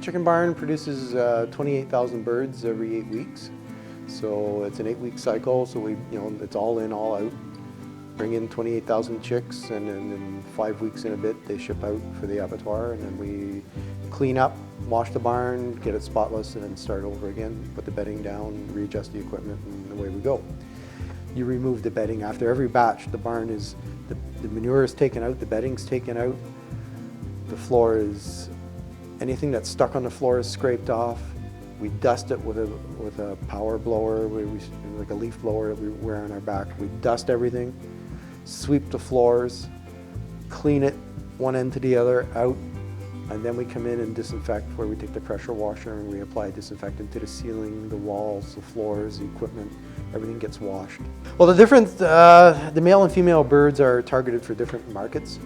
Chicken barn produces 28,000 birds every 8 weeks. So it's an 8-week cycle, so it's all in, all out. Bring in 28,000 chicks, and then in 5 weeks and a bit they ship out for the abattoir, and then we clean up, wash the barn, get it spotless, and then start over again, put the bedding down, readjust the equipment, and away we go. You remove the bedding after every batch. The barn is, the manure is taken out, the bedding's taken out, the floor is, anything that's stuck on the floor is scraped off. We dust it with a power blower, like a leaf blower that we wear on our back. We dust everything, sweep the floors, clean it one end to the other, out, and then we come in and disinfect, where we take the pressure washer and we apply disinfectant to the ceiling, the walls, the floors, the equipment. Everything gets washed. Well, the difference, the male and female birds are targeted for different markets.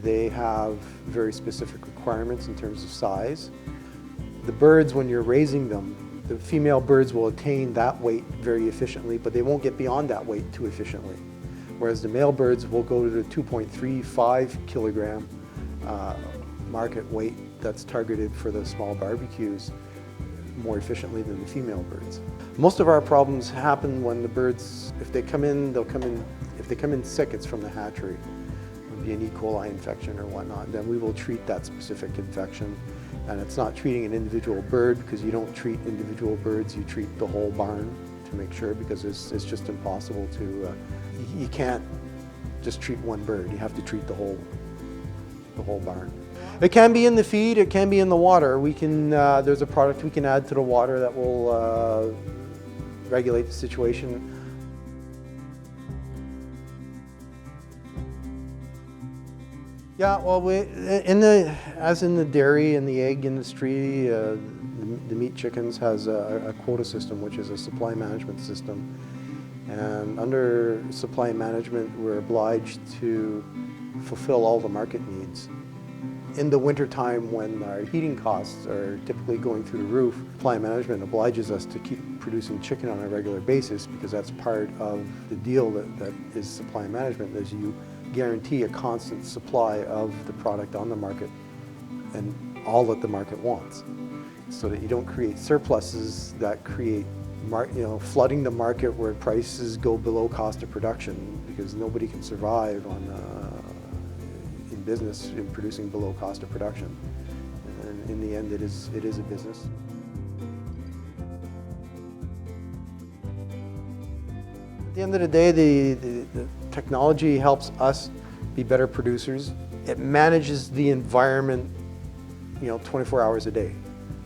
They have very specific requirements in terms of size. The birds, when you're raising them, the female birds will attain that weight very efficiently, but they won't get beyond that weight too efficiently. Whereas the male birds will go to the 2.35 kilogram market weight that's targeted for the small barbecues more efficiently than the female birds. Most of our problems happen when the birds, if they come in, if they come in sick, it's from the hatchery. It would be an E. coli infection or whatnot. Then we will treat that specific infection. And it's not treating an individual bird, because you don't treat individual birds, you treat the whole barn to make sure, because it's just impossible to, you can't just treat one bird, you have to treat the whole barn. It can be in the feed, it can be in the water. We can, there's a product we can add to the water that will regulate the situation. Yeah, well, as in the dairy and the egg industry, the meat chickens has a quota system, which is a supply management system. And under supply management, we're obliged to fulfill all the market needs. In the wintertime, when our heating costs are typically going through the roof, supply management obliges us to keep producing chicken on a regular basis, because that's part of the deal that is supply management, is you guarantee a constant supply of the product on the market and all that the market wants, so that you don't create surpluses that create flooding the market where prices go below cost of production, because nobody can survive in business in producing below cost of production. And in the end, it is a business. At the end of the day, the technology helps us be better producers. It manages the environment, 24 hours a day,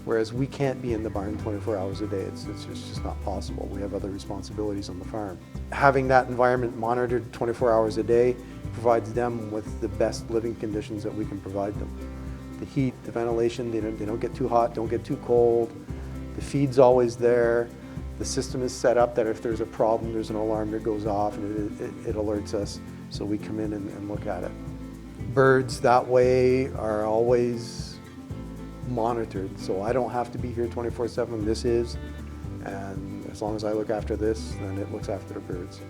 whereas we can't be in the barn 24 hours a day. It's just not possible. We have other responsibilities on the farm. Having that environment monitored 24 hours a day provides them with the best living conditions that we can provide them. The heat, the ventilation, they don't get too hot, don't get too cold. The feed's always there. The system is set up that if there's a problem, there's an alarm that goes off and it alerts us, so we come in and look at it. Birds that way are always monitored, so I don't have to be here 24/7. This is, and as long as I look after this, then it looks after the birds.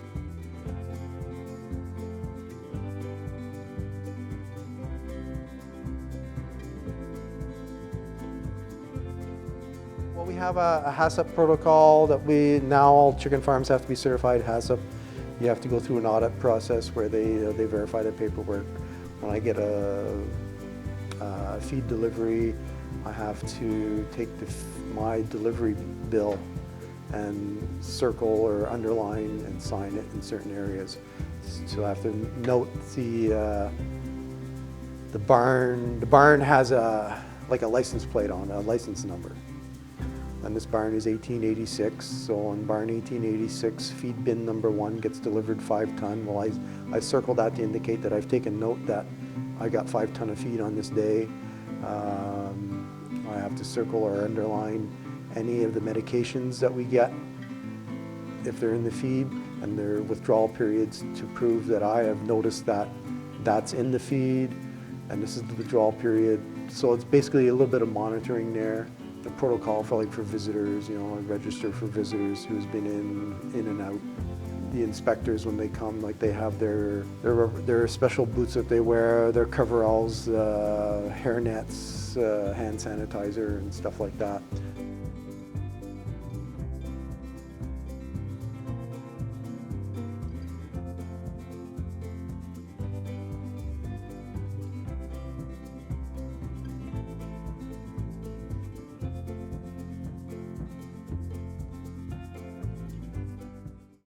Well, we have a HACCP protocol that now all chicken farms have to be certified HACCP. You have to go through an audit process where they verify the paperwork. When I get a feed delivery, I have to take my delivery bill and circle or underline and sign it in certain areas. So I have to note the barn. The barn has like a license plate on, a license number. And this barn is 1886, so on barn 1886, feed bin number 1 gets delivered 5 ton. Well, I circle that to indicate that I've taken note that I got 5 ton of feed on this day. I have to circle or underline any of the medications that we get if they're in the feed, and their withdrawal periods, to prove that I have noticed that that's in the feed and this is the withdrawal period. So it's basically a little bit of monitoring there. The protocol for visitors, I register for visitors who's been in and out. the inspectors, when they come, like they have their special boots that they wear, their coveralls, hair nets, hand sanitizer and stuff like that.